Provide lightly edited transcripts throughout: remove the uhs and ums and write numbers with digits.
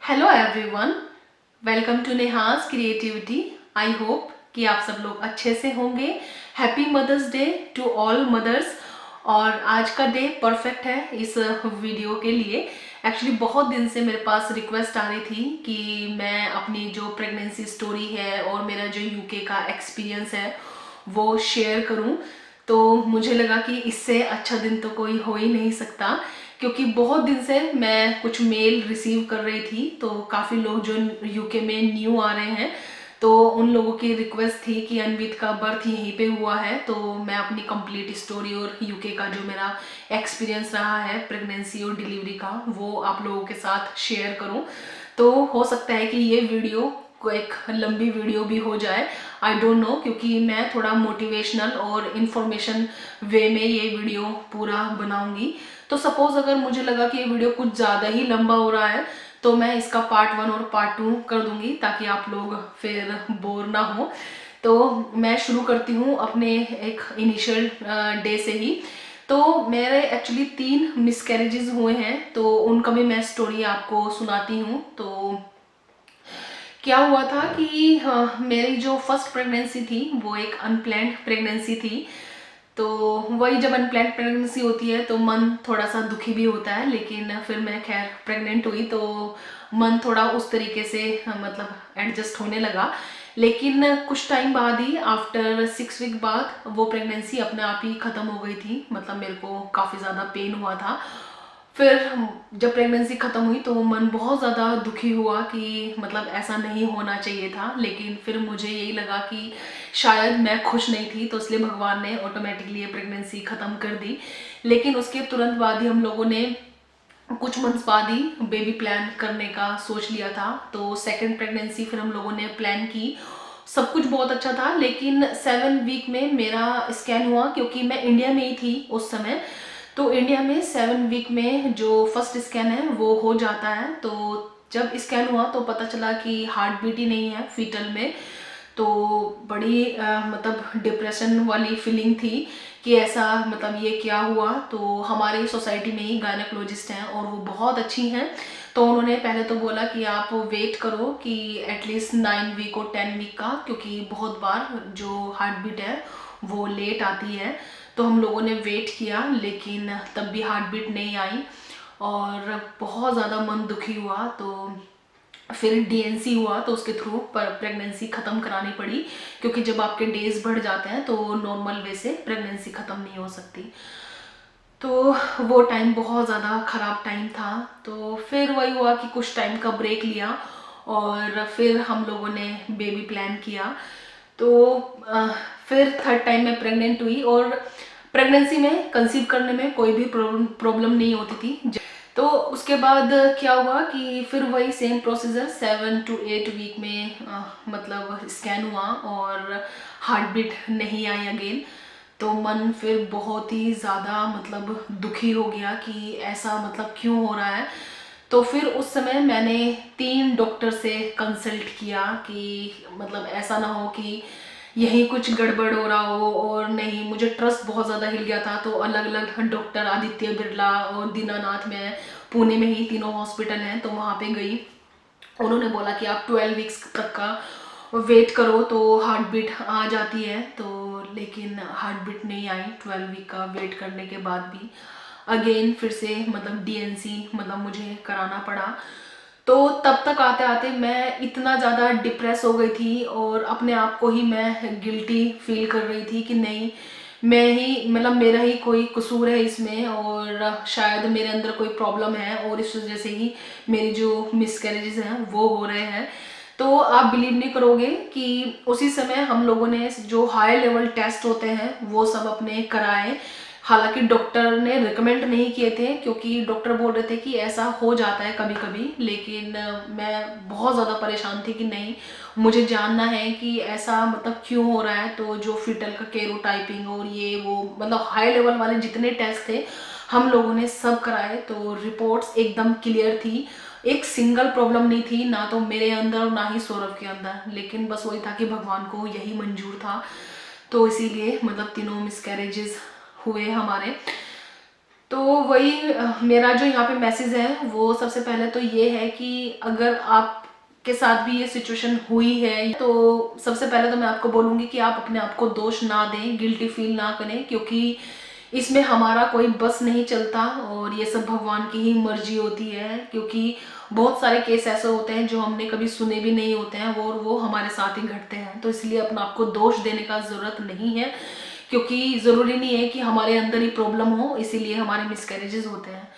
Hello everyone, welcome to Neha's creativity. I hope कि आप सब लोग अच्छे से होंगे। Happy mother's day to all mothers. और आज का डे परफेक्ट है इस वीडियो के लिए। एक्चुअली बहुत दिन से मेरे पास रिक्वेस्ट आ रही थी कि मैं अपनी जो प्रेगनेंसी स्टोरी है और मेरा जो यूके का एक्सपीरियंस है वो शेयर करूं। तो मुझे लगा कि इससे अच्छा दिन तो कोई हो ही नहीं सकता, क्योंकि बहुत दिन से मैं कुछ मेल रिसीव कर रही थी। तो काफ़ी लोग जो यूके में न्यू आ रहे हैं, तो उन लोगों की रिक्वेस्ट थी कि अनवित का बर्थ यहीं पे हुआ है, तो मैं अपनी कंप्लीट स्टोरी और यूके का जो मेरा एक्सपीरियंस रहा है प्रेगनेंसी और डिलीवरी का वो आप लोगों के साथ शेयर करूं। तो हो सकता है कि ये वीडियो को एक लंबी वीडियो भी हो जाए, आई डोंट नो, क्योंकि मैं थोड़ा मोटिवेशनल और इन्फॉर्मेशन वे में ये वीडियो पूरा बनाऊंगी। तो सपोज अगर मुझे लगा कि ये वीडियो कुछ ज़्यादा ही लंबा हो रहा है तो मैं इसका पार्ट 1 और पार्ट 2 कर दूंगी, ताकि आप लोग फिर बोर ना हो। तो मैं शुरू करती हूँ अपने एक इनिशियल डे से ही। तो मेरे एक्चुअली 3 मिसकैरेजेस हुए हैं, तो उनका भी मैं स्टोरी आपको सुनाती हूँ। तो क्या हुआ था कि मेरी जो फर्स्ट प्रेगनेंसी थी वो एक अनप्लैन्ड प्रेगनेंसी थी। तो वही, जब अनप्लैन्ड प्रेगनेंसी होती है तो मन थोड़ा सा दुखी भी होता है, लेकिन फिर मैं खैर प्रेग्नेंट हुई तो मन थोड़ा उस तरीके से मतलब एडजस्ट होने लगा। लेकिन कुछ टाइम बाद ही, आफ्टर 6 वीक बाद, वो प्रेगनेंसी अपने आप ही ख़त्म हो गई थी। मतलब मेरे को काफ़ी ज़्यादा पेन हुआ था। फिर जब प्रेगनेंसी ख़त्म हुई तो मन बहुत ज़्यादा दुखी हुआ कि मतलब ऐसा नहीं होना चाहिए था। लेकिन फिर मुझे यही लगा कि शायद मैं खुश नहीं थी, तो इसलिए भगवान ने ऑटोमेटिकली ये प्रेगनेंसी ख़त्म कर दी। लेकिन उसके तुरंत बाद ही हम लोगों ने कुछ मंथ्स बाद ही बेबी प्लान करने का सोच लिया था। तो सेकंड प्रेगनेंसी फिर हम लोगों ने प्लान की। सब कुछ बहुत अच्छा था, लेकिन 7 वीक में मेरा स्कैन हुआ, क्योंकि मैं इंडिया में ही थी उस समय। तो इंडिया में 7 वीक में जो फर्स्ट स्कैन है वो हो जाता है। तो जब स्कैन हुआ तो पता चला कि हार्ट बीट ही नहीं है फीटल में। तो बड़ी मतलब डिप्रेशन वाली फीलिंग थी कि ऐसा मतलब ये क्या हुआ। तो हमारी सोसाइटी में ही गायनेकोलॉजिस्ट हैं और वो बहुत अच्छी हैं। तो उन्होंने पहले तो बोला कि आप वेट करो कि एटलीस्ट 9 वीक और 10 वीक का, क्योंकि बहुत बार जो हार्ट बीट है वो लेट आती है। तो हम लोगों ने वेट किया, लेकिन तब भी हार्ट बीट नहीं आई और बहुत ज़्यादा मन दुखी हुआ। तो फिर डीएनसी हुआ, तो उसके थ्रू प्रेगनेंसी ख़त्म करानी पड़ी, क्योंकि जब आपके डेज बढ़ जाते हैं तो नॉर्मल वे से प्रेगनेंसी ख़त्म नहीं हो सकती। तो वो टाइम बहुत ज़्यादा ख़राब टाइम था। तो फिर वही हुआ कि कुछ टाइम का ब्रेक लिया और फिर हम लोगों ने बेबी प्लान किया। तो फिर थर्ड टाइम मैं प्रेग्नेंट हुई और प्रेगनेंसी में कंसीव करने में कोई भी प्रॉब्लम नहीं होती थी। तो उसके बाद क्या हुआ कि फिर वही सेम प्रोसीजर 7 to 8 वीक में मतलब स्कैन हुआ और हार्ट बीट नहीं आई अगेन। तो मन फिर बहुत ही ज़्यादा मतलब दुखी हो गया कि ऐसा मतलब क्यों हो रहा है। तो फिर उस समय मैंने 3 डॉक्टर से कंसल्ट किया कि मतलब ऐसा ना हो कि यही कुछ गड़बड़ हो रहा हो। और नहीं, मुझे ट्रस्ट बहुत ज़्यादा हिल गया था। तो अलग अलग डॉक्टर, आदित्य बिरला और दीनानाथ में, पुणे में ही तीनों हॉस्पिटल हैं, तो वहाँ पे गई। उन्होंने बोला कि आप 12 वीक्स तक का वेट करो तो हार्ट बीट आ जाती है। तो लेकिन हार्ट बीट नहीं आई 12 वीक का वेट करने के बाद भी। अगेन फिर से मतलब डीएनसी मतलब मुझे कराना पड़ा। तो तब तक आते आते मैं इतना ज़्यादा डिप्रेस हो गई थी और अपने आप को ही मैं गिल्टी फील कर रही थी कि नहीं, मैं ही मतलब मेरा ही कोई कसूर है इसमें और शायद मेरे अंदर कोई प्रॉब्लम है और इस वजह से ही मेरी जो मिसकैरेजेस हैं वो हो रहे हैं। तो आप बिलीव नहीं करोगे कि उसी समय हम लोगों ने जो हाई लेवल टेस्ट होते हैं वो सब अपने कराए। हालांकि डॉक्टर ने रिकमेंड नहीं किए थे, क्योंकि डॉक्टर बोल रहे थे कि ऐसा हो जाता है कभी कभी। लेकिन मैं बहुत ज़्यादा परेशान थी कि नहीं, मुझे जानना है कि ऐसा मतलब क्यों हो रहा है। तो जो फीटल का कैरोटाइपिंग और ये वो मतलब हाई लेवल वाले जितने टेस्ट थे हम लोगों ने सब कराए। तो रिपोर्ट्स एकदम क्लियर थी, एक सिंगल प्रॉब्लम नहीं थी, ना तो मेरे अंदर और ना ही सौरभ के अंदर। लेकिन बस वही था कि भगवान को यही मंजूर था, तो इसीलिए मतलब तीनों मिसकैरेजेस हुए हमारे। तो वही मेरा जो यहाँ पे मैसेज है वो सबसे पहले तो ये है कि अगर आप के साथ भी ये सिचुएशन हुई है तो सबसे पहले तो मैं आपको बोलूँगी कि आप अपने आप को दोष ना दें, गिल्टी फील ना करें, क्योंकि इसमें हमारा कोई बस नहीं चलता और ये सब भगवान की ही मर्जी होती है। क्योंकि बहुत सारे केस ऐसे होते हैं जो हमने कभी सुने भी नहीं होते हैं वो हमारे साथ ही घटते हैं। तो इसलिए अपना आपको दोष देने का ज़रूरत नहीं है, क्योंकि ज़रूरी नहीं है कि हमारे अंदर ही प्रॉब्लम हो इसीलिए हमारे मिसकैरेजेस होते हैं।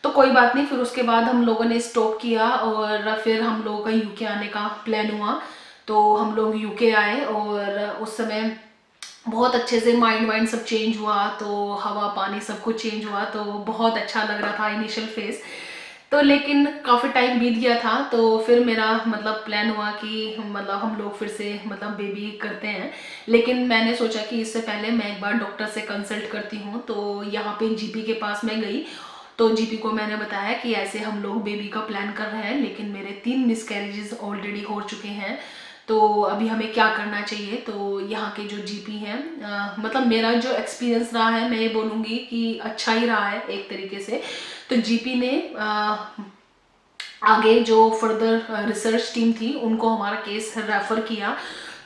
तो कोई बात नहीं, फिर उसके बाद हम लोगों ने स्टॉप किया और फिर हम लोगों का यूके आने का प्लान हुआ। तो हम लोग यूके आए और उस समय बहुत अच्छे से माइंड वाइंड सब चेंज हुआ, तो हवा पानी सब कुछ चेंज हुआ, तो बहुत अच्छा लग रहा था इनिशियल फेज। तो लेकिन काफ़ी टाइम बीत गया था, तो फिर मेरा मतलब प्लान हुआ कि मतलब हम लोग फिर से मतलब बेबी करते हैं। लेकिन मैंने सोचा कि इससे पहले मैं एक बार डॉक्टर से कंसल्ट करती हूँ। तो यहाँ पे जीपी के पास मैं गई, तो जीपी को मैंने बताया कि ऐसे हम लोग बेबी का प्लान कर रहे हैं, लेकिन मेरे 3 मिसकैरेजेस ऑलरेडी हो चुके हैं, तो अभी हमें क्या करना चाहिए। तो यहाँ के जो जीपी हैं, मतलब मेरा जो एक्सपीरियंस रहा है मैं ये बोलूँगी कि अच्छा ही रहा है एक तरीके से। तो जीपी ने आगे जो फर्दर रिसर्च टीम थी उनको हमारा केस रेफर किया।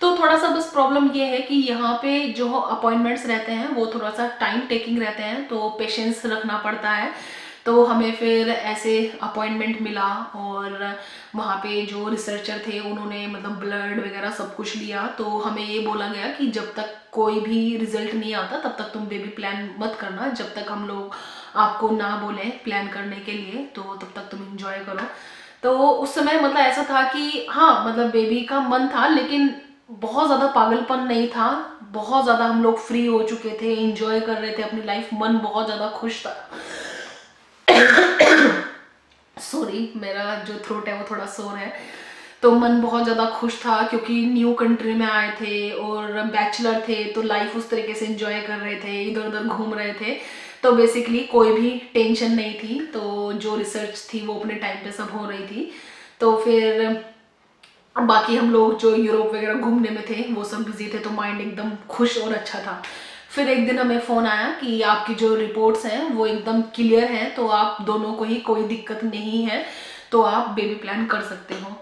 तो थोड़ा सा बस प्रॉब्लम ये है कि यहाँ पे जो अपॉइंटमेंट्स रहते हैं वो थोड़ा सा टाइम टेकिंग रहते हैं, तो पेशेंस रखना पड़ता है। तो हमें फिर ऐसे अपॉइंटमेंट मिला और वहाँ पे जो रिसर्चर थे उन्होंने मतलब ब्लड वगैरह सब कुछ लिया। तो हमें ये बोला गया कि जब तक कोई भी रिजल्ट नहीं आता तब तक तुम बेबी प्लान मत करना, जब तक हम लोग आपको ना बोलें प्लान करने के लिए, तो तब तक तुम इंजॉय करो। तो उस समय मतलब ऐसा था कि हाँ मतलब बेबी का मन था, लेकिन बहुत ज़्यादा पागलपन नहीं था। बहुत ज़्यादा हम लोग फ्री हो चुके थे, इंजॉय कर रहे थे अपनी लाइफ, मन बहुत ज़्यादा खुश था। सॉरी, मेरा जो थ्रोट है वो थोड़ा सोर है। तो मन बहुत ज़्यादा खुश था क्योंकि न्यू कंट्री में आए थे और बैचलर थे, तो लाइफ उस तरीके से एंजॉय कर रहे थे, इधर उधर घूम रहे थे। तो बेसिकली कोई भी टेंशन नहीं थी, तो जो रिसर्च थी वो अपने टाइम पे सब हो रही थी। तो फिर बाकी हम लोग जो यूरोप वगैरह घूमने में थे वो सब बिजी थे, तो माइंड एकदम खुश और अच्छा था। फिर एक दिन हमें फ़ोन आया कि आपकी जो रिपोर्ट्स हैं वो एकदम क्लियर हैं, तो आप दोनों को ही कोई दिक्कत नहीं है, तो आप बेबी प्लान कर सकते हो।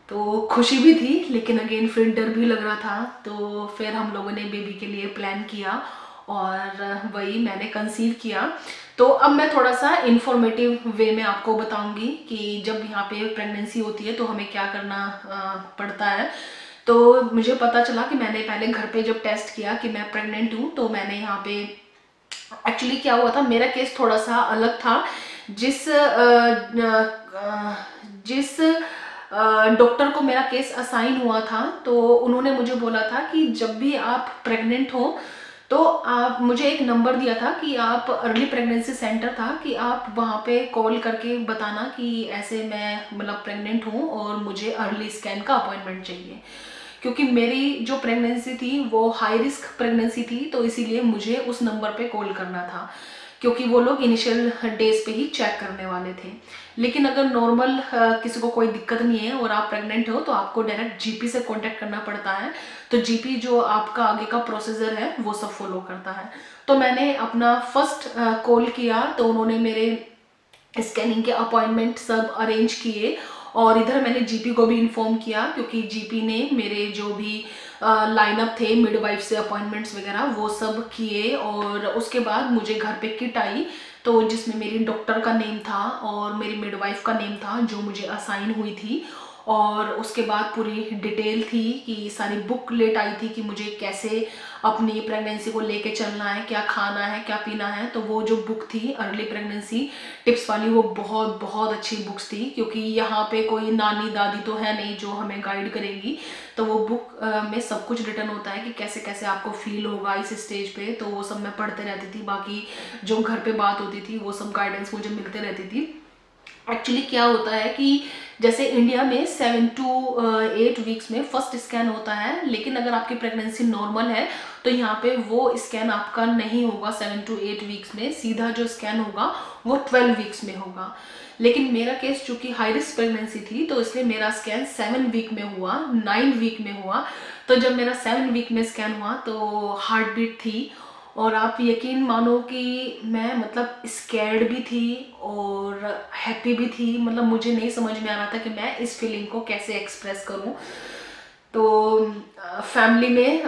तो खुशी भी थी लेकिन अगेन फिर डर भी लग रहा था। तो फिर हम लोगों ने बेबी के लिए प्लान किया और वही मैंने कंसीव किया। तो अब मैं थोड़ा सा इंफॉर्मेटिव वे में आपको बताऊंगी कि जब यहाँ पे प्रेगनेंसी होती है तो हमें क्या करना पड़ता है। तो मुझे पता चला कि मैंने पहले घर पे जब टेस्ट किया कि मैं प्रेग्नेंट हूँ, तो मैंने यहाँ पे एक्चुअली क्या हुआ था, मेरा केस थोड़ा सा अलग था। जिस डॉक्टर को मेरा केस असाइन हुआ था तो उन्होंने मुझे बोला था कि जब भी आप प्रेग्नेंट हो तो आप, मुझे एक नंबर दिया था कि आप अर्ली प्रेगनेंसी सेंटर था कि आप वहाँ पे कॉल करके बताना कि ऐसे मैं मतलब प्रेग्नेंट हूँ और मुझे अर्ली स्कैन का अपॉइंटमेंट चाहिए। क्योंकि मेरी जो प्रेगनेंसी थी वो हाई रिस्क प्रेगनेंसी थी, तो इसीलिए मुझे उस नंबर पे कॉल करना था, क्योंकि वो लोग इनिशियल डेज पे ही चेक करने वाले थे। लेकिन अगर नॉर्मल किसी को कोई दिक्कत नहीं है और आप प्रेग्नेंट हो तो आपको डायरेक्ट जीपी से कांटेक्ट करना पड़ता है। तो जीपी जो आपका आगे का प्रोसीजर है वो सब फॉलो करता है। तो मैंने अपना फर्स्ट कॉल किया तो उन्होंने मेरे स्कैनिंग के अपॉइंटमेंट सब अरेंज किए और इधर मैंने जीपी को भी इन्फॉर्म किया, क्योंकि जीपी ने मेरे जो भी लाइनअप थे मिडवाइफ से अपॉइंटमेंट्स वगैरह वो सब किए। और उसके बाद मुझे घर पे किट आई, तो जिसमें मेरी डॉक्टर का नेम था और मेरी मिडवाइफ का नेम था जो मुझे असाइन हुई थी। और उसके बाद पूरी डिटेल थी कि सारी बुक लेट आई थी कि मुझे कैसे अपनी प्रेगनेंसी को लेके चलना है, क्या खाना है, क्या पीना है। तो वो जो बुक थी अर्ली प्रेगनेंसी टिप्स वाली, वो बहुत बहुत अच्छी बुक्स थी, क्योंकि यहाँ पे कोई नानी दादी तो है नहीं जो हमें गाइड करेगी। तो वो बुक में सब कुछ रिटर्न होता है कि कैसे कैसे आपको फील होगा इस स्टेज पे, तो वो सब मैं पढ़ते रहती थी। बाकी जो घर पे बात होती थी वो सब गाइडेंस मुझे मिलते रहती थी। एक्चुअली क्या होता है कि जैसे इंडिया में 7 to 8 वीक्स में फर्स्ट स्कैन होता है, लेकिन अगर आपकी प्रेगनेंसी नॉर्मल है तो यहाँ पे वो स्कैन आपका नहीं होगा 7 to 8 वीक्स में, सीधा जो स्कैन होगा वो 12 वीक्स में होगा। लेकिन मेरा केस चूंकि हाई रिस्क प्रेगनेंसी थी तो इसलिए मेरा स्कैन 7 वीक में हुआ, 9 वीक में हुआ। तो जब मेरा 7 वीक में स्कैन हुआ तो हार्ट बीट थी और आप यकीन मानो कि मैं मतलब स्कैर्ड भी थी और हैप्पी भी थी। मतलब मुझे नहीं समझ में आ रहा था कि मैं इस फीलिंग को कैसे एक्सप्रेस करूं। तो फैमिली में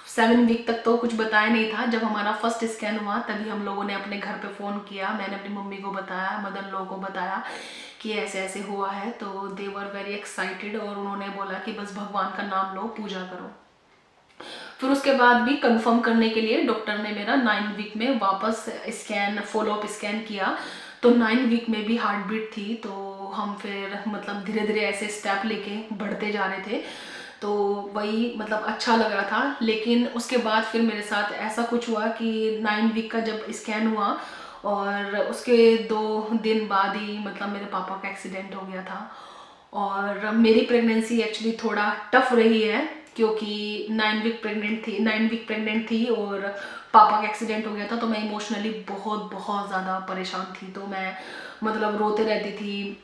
7 वीक तक तो कुछ बताया नहीं था। जब हमारा फर्स्ट स्कैन हुआ तभी हम लोगों ने अपने घर पे फ़ोन किया, मैंने अपनी मम्मी को बताया, मदर लोगों को बताया कि ऐसे ऐसे हुआ है। तो दे वर वेरी एक्साइटेड और उन्होंने बोला कि बस भगवान का नाम लो, पूजा करो। फिर उसके बाद भी कंफर्म करने के लिए डॉक्टर ने मेरा 9 वीक में वापस स्कैन, फॉलोअप स्कैन किया। तो 9 वीक में भी हार्ट बीट थी। तो हम फिर मतलब धीरे धीरे ऐसे स्टेप लेके बढ़ते जा रहे थे। तो वही मतलब अच्छा लग रहा था। लेकिन उसके बाद फिर मेरे साथ ऐसा कुछ हुआ कि 9 वीक का जब स्कैन हुआ और उसके 2 दिन बाद ही मतलब मेरे पापा का एक्सीडेंट हो गया था। और मेरी प्रेगनेंसी एक्चुअली थोड़ा टफ रही है क्योंकि 9 वीक प्रेग्नेंट थी और पापा का एक्सीडेंट हो गया था। तो मैं इमोशनली बहुत बहुत ज़्यादा परेशान थी। तो मैं मतलब रोते रहती थी,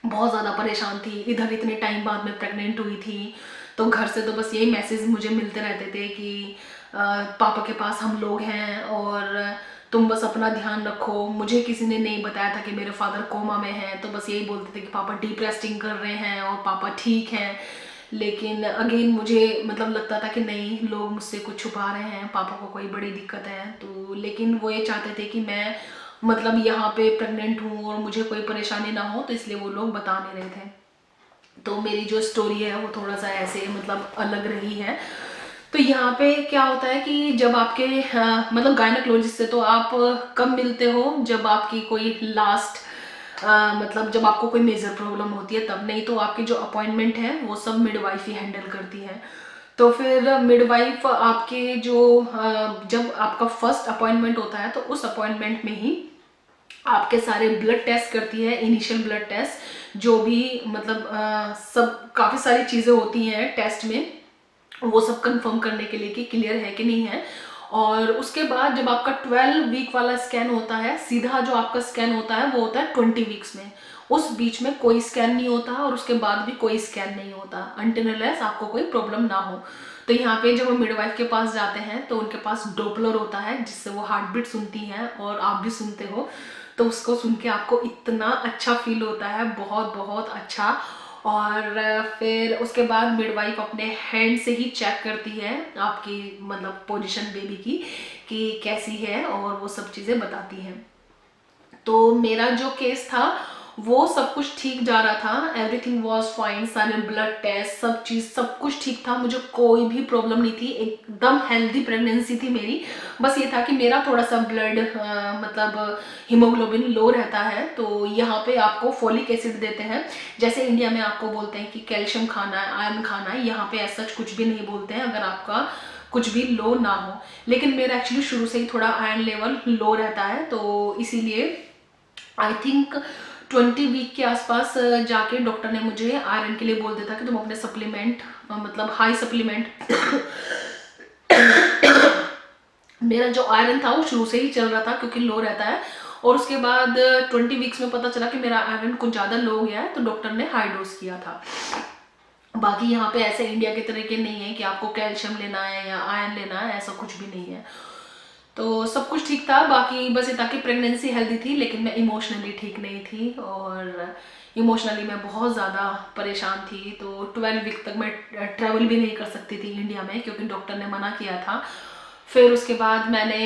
बहुत ज़्यादा परेशान थी। इधर इतने टाइम बाद मैं प्रेग्नेंट हुई थी। तो घर से तो बस यही मैसेज मुझे मिलते रहते थे कि पापा के पास हम लोग हैं और तुम बस अपना ध्यान रखो। मुझे किसी ने नहीं बताया था कि मेरे फादर कोमा में हैं। तो बस यही बोलते थे कि पापा डीप रेस्टिंग कर रहे हैं और पापा ठीक हैं। लेकिन अगेन मुझे मतलब लगता था कि नहीं, लोग मुझसे कुछ छुपा रहे हैं, पापा को कोई बड़ी दिक्कत है। तो लेकिन वो ये चाहते थे कि मैं मतलब यहाँ पे प्रेग्नेंट हूँ और मुझे कोई परेशानी ना हो, तो इसलिए वो लोग बता नहीं रहे थे। तो मेरी जो स्टोरी है वो थोड़ा सा ऐसे मतलब अलग रही है। तो यहाँ पे क्या होता है कि जब आपके मतलब गायनेकोलॉजिस्ट से तो आप कब मिलते हो, जब आपकी कोई लास्ट मतलब जब आपको कोई मेजर प्रॉब्लम होती है तब। नहीं तो आपकी जो अपॉइंटमेंट है वो सब मिडवाइफ ही हैंडल करती है। तो फिर मिडवाइफ आपके जो जब आपका फर्स्ट अपॉइंटमेंट होता है तो उस अपॉइंटमेंट में ही आपके सारे ब्लड टेस्ट करती है, इनिशियल ब्लड टेस्ट जो भी मतलब सब काफ़ी सारी चीज़ें होती हैं टेस्ट में, वो सब कंफर्म करने के लिए कि क्लियर है कि नहीं है। और उसके बाद जब आपका 12 वीक वाला स्कैन होता है, सीधा जो आपका स्कैन होता है वो होता है 20 वीक्स में। उस बीच में कोई स्कैन नहीं होता और उसके बाद भी कोई स्कैन नहीं होता अनटिल अनलेस आपको कोई प्रॉब्लम ना हो। तो यहाँ पे जब हम मिडवाइफ के पास जाते हैं तो उनके पास डोपलर होता है जिससे वो हार्ट बीट सुनती हैं और आप भी सुनते हो। तो उसको सुन के आपको इतना अच्छा फील होता है, बहुत बहुत अच्छा। और फिर उसके बाद मिडवाइफ अपने हैंड से ही चेक करती है आपकी मतलब पोजीशन बेबी की कि कैसी है और वो सब चीज़ें बताती है। तो मेरा जो केस था वो सब कुछ ठीक जा रहा था, एवरीथिंग वॉज फाइन, सारे ब्लड टेस्ट सब चीज़ सब कुछ ठीक था, मुझे कोई भी प्रॉब्लम नहीं थी, एकदम हेल्दी प्रेगनेंसी थी मेरी। बस ये था कि मेरा थोड़ा सा ब्लड मतलब हीमोग्लोबिन लो रहता है। तो यहाँ पे आपको फोलिक एसिड देते हैं, जैसे इंडिया में आपको बोलते हैं कि कैल्शियम खाना है, आयरन खाना है, यहाँ पे ऐसा कुछ भी नहीं बोलते हैं अगर आपका कुछ भी लो ना हो। लेकिन मेरा एक्चुअली शुरू से ही थोड़ा आयरन लेवल लो रहता है। तो इसीलिए आई थिंक 20 वीक के आसपास जाके डॉक्टर ने मुझे आयरन के लिए बोल दिया था कि तुम अपने सप्लीमेंट मतलब हाई सप्लीमेंट मेरा जो आयरन था वो शुरू से ही चल रहा था क्योंकि लो रहता है। और उसके बाद 20 वीक्स में पता चला कि मेरा आयरन कुछ ज़्यादा लो हो गया है, तो डॉक्टर ने हाई डोज किया था। बाकी यहाँ पे ऐसे इंडिया के तरीके नहीं है कि आपको कैल्शियम लेना है या आयरन लेना है, ऐसा कुछ भी नहीं है। तो सब कुछ ठीक था, बाकी बस ये था कि प्रेगनेंसी हेल्दी थी लेकिन मैं इमोशनली ठीक नहीं थी और इमोशनली मैं बहुत ज़्यादा परेशान थी। तो 12 वीक तक मैं ट्रैवल भी नहीं कर सकती थी इंडिया में क्योंकि डॉक्टर ने मना किया था। फिर उसके बाद मैंने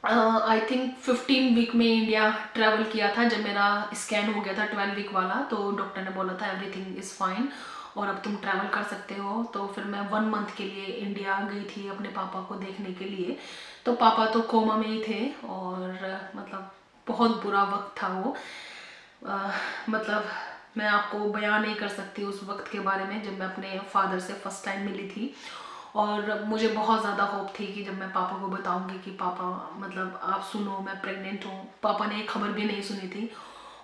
आई थिंक 15 वीक में इंडिया ट्रैवल किया था जब मेरा स्कैन हो गया था 12 वीक वाला। तो डॉक्टर ने बोला था एवरीथिंग इज़ फाइन और अब तुम ट्रैवल कर सकते हो। तो फिर मैं 1 मंथ के लिए इंडिया गई थी अपने पापा को देखने के लिए। तो पापा तो कोमा में ही थे और मतलब बहुत बुरा वक्त था वो। मतलब मैं आपको बयान नहीं कर सकती उस वक्त के बारे में जब मैं अपने फादर से फर्स्ट टाइम मिली थी। और मुझे बहुत ज़्यादा होप थी कि जब मैं पापा को बताऊंगी कि पापा मतलब आप सुनो मैं प्रेग्नेंट हूँ। पापा ने एक खबर भी नहीं सुनी थी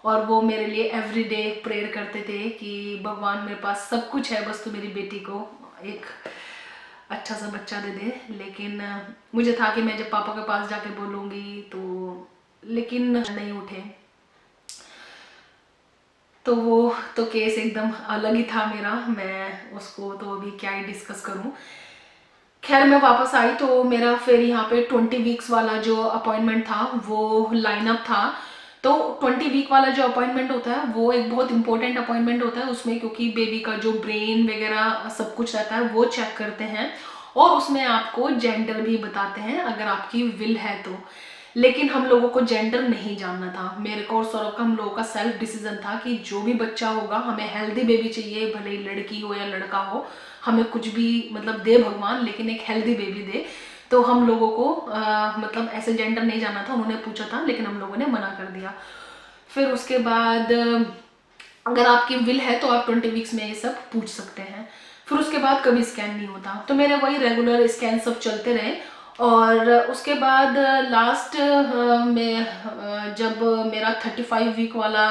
और वो मेरे लिए एवरीडे प्रेयर करते थे कि भगवान मेरे पास सब कुछ है, बस तू मेरी बेटी को एक अच्छा सा बच्चा दे दे। लेकिन मुझे था कि मैं जब पापा के पास जाके बोलूँगी तो, लेकिन नहीं उठे। तो वो तो केस एकदम अलग ही था मेरा, मैं उसको तो अभी क्या ही डिस्कस करूँ। खैर मैं वापस आई तो मेरा फिर यहाँ पे 20 वीक्स वाला जो अपॉइंटमेंट था वो लाइनअप था। तो 20 वीक वाला जो अपॉइंटमेंट होता है वो एक बहुत इंपॉर्टेंट अपॉइंटमेंट होता है उसमें, क्योंकि बेबी का जो ब्रेन वगैरह सब कुछ रहता है वो चेक करते हैं और उसमें आपको जेंडर भी बताते हैं अगर आपकी विल है तो। लेकिन हम लोगों को जेंडर नहीं जानना था, मेरे को और सौरभ का हम लोगों का सेल्फ डिसीजन था कि जो भी बच्चा होगा हमें हेल्दी बेबी चाहिए, भले ही लड़की हो या लड़का हो, हमें कुछ भी मतलब दे भगवान, लेकिन एक हेल्दी बेबी दे। तो हम लोगों को मतलब ऐसे जेंडर नहीं जानना था, उन्होंने पूछा था लेकिन हम लोगों ने मना कर दिया। फिर उसके बाद अगर आपकी विल है तो आप 20 वीक्स में ये सब पूछ सकते हैं। फिर उसके बाद कभी स्कैन नहीं होता, तो मेरे वही रेगुलर स्कैन सब चलते रहे। और उसके बाद लास्ट में जब मेरा 35 वीक वाला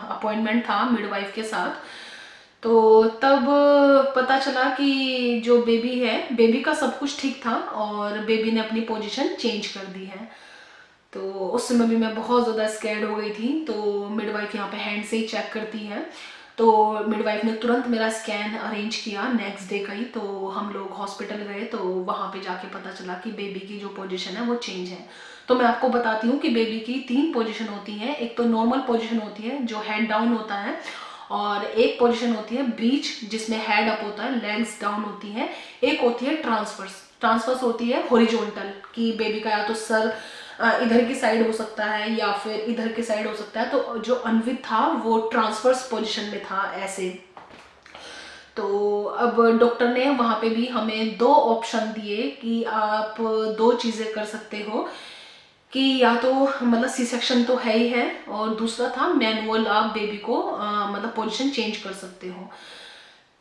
अपॉइंटमेंट था मिडवाइफ के साथ, तो तब पता चला कि जो बेबी है, बेबी का सब कुछ ठीक था और बेबी ने अपनी पोजीशन चेंज कर दी है। तो उस समय भी मैं बहुत ज़्यादा स्कैर्ड हो गई थी। तो मिडवाइफ यहाँ पे हैंड से ही चेक करती है, तो मिडवाइफ ने तुरंत मेरा स्कैन अरेंज किया नेक्स्ट डे का ही। तो हम लोग हॉस्पिटल गए तो वहाँ पे जाके पता चला कि बेबी की जो पोजीशन है वो चेंज है। तो मैं आपको बताती हूँ कि बेबी की 3 पोजीशन होती हैं। एक तो नॉर्मल पोजीशन होती है जो हेड डाउन होता है, और एक पोजीशन होती है ब्रीच जिसमें हेड अप होता है, लेग्स डाउन होती हैं। एक होती है ट्रांसवर्स, ट्रांसवर्स होती है हॉरिजॉन्टल कि बेबी का या तो सर इधर की साइड हो सकता है या फिर इधर की साइड हो सकता है। तो जो अनवित था वो ट्रांसवर्स पोजीशन में था ऐसे। तो अब डॉक्टर ने वहाँ पे भी हमें 2 ऑप्शन दिए कि आप 2 चीज़ें कर सकते हो, कि या तो मतलब सी सेक्शन तो है ही है, और दूसरा था मैनुअल, आप बेबी को मतलब पोजीशन चेंज कर सकते हो।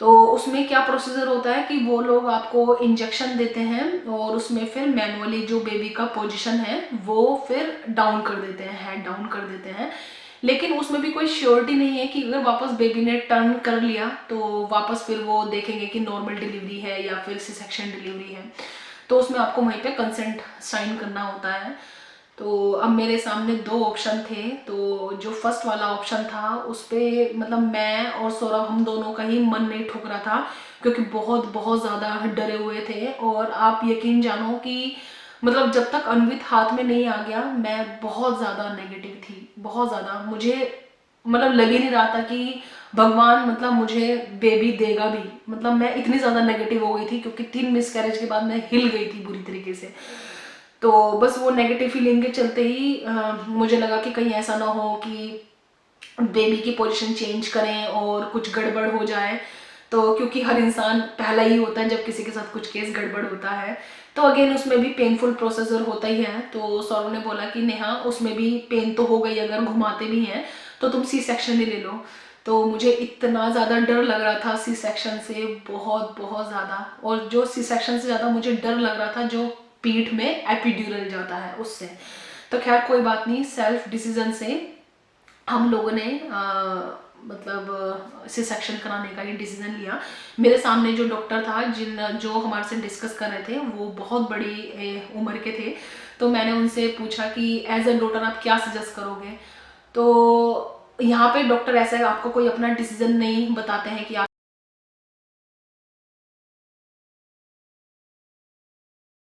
तो उसमें क्या प्रोसीजर होता है कि वो लोग आपको इंजेक्शन देते हैं और उसमें फिर मैनुअली जो बेबी का पोजीशन है वो फिर डाउन कर देते हैं, हेड डाउन कर देते हैं। लेकिन उसमें भी कोई श्योरिटी नहीं है कि अगर वापस बेबी ने टर्न कर लिया तो वापस फिर वो देखेंगे कि नॉर्मल डिलीवरी है या फिर सी सेक्शन डिलीवरी है। तो उसमें आपको वहीं पे कंसेंट साइन करना होता है। तो अब मेरे सामने 2 ऑप्शन थे, तो जो फर्स्ट वाला ऑप्शन था उस पर मतलब मैं और सौरभ हम दोनों का ही मन नहीं ठुक रहा था, क्योंकि बहुत बहुत ज़्यादा डरे हुए थे। और आप यकीन जानो कि मतलब जब तक अन्वित हाथ में नहीं आ गया मैं बहुत ज़्यादा नेगेटिव थी, बहुत ज़्यादा। मुझे मतलब लग ही नहीं रहा था कि भगवान मतलब मुझे बेबी देगा भी, मतलब मैं इतनी ज़्यादा नेगेटिव हो गई थी, क्योंकि 3 मिसकैरेज के बाद मैं हिल गई थी बुरी तरीके से। तो बस वो नेगेटिव फीलिंग के चलते ही मुझे लगा कि कहीं ऐसा ना हो कि बेबी की पोजीशन चेंज करें और कुछ गड़बड़ हो जाए। तो क्योंकि हर इंसान पहला ही होता है जब किसी के साथ कुछ केस गड़बड़ होता है, तो अगेन उसमें भी पेनफुल प्रोसीजर होता ही है। तो सौरभ ने बोला कि नेहा उसमें भी पेन तो हो गई, अगर घुमाते भी हैं तो तुम सी सेक्शन ही ले लो। तो मुझे इतना ज़्यादा डर लग रहा था सी सेक्शन से, बहुत बहुत ज़्यादा। और जो सी सेक्शन से ज़्यादा मुझे डर लग रहा था जो पीठ में एपिड्यूरल जाता है उससे। तो खैर कोई बात नहीं, सेल्फ डिसीजन से हम लोगों ने मतलब सी सेक्शन कराने का ये डिसीजन लिया। मेरे सामने जो डॉक्टर था जो हमारे से डिस्कस कर रहे थे वो बहुत बड़ी उम्र के थे। तो मैंने उनसे पूछा कि एज अ डॉक्टर आप क्या सजेस्ट करोगे। तो यहाँ पे डॉक्टर ऐसे आपको कोई अपना डिसीजन नहीं बताते हैं कि आप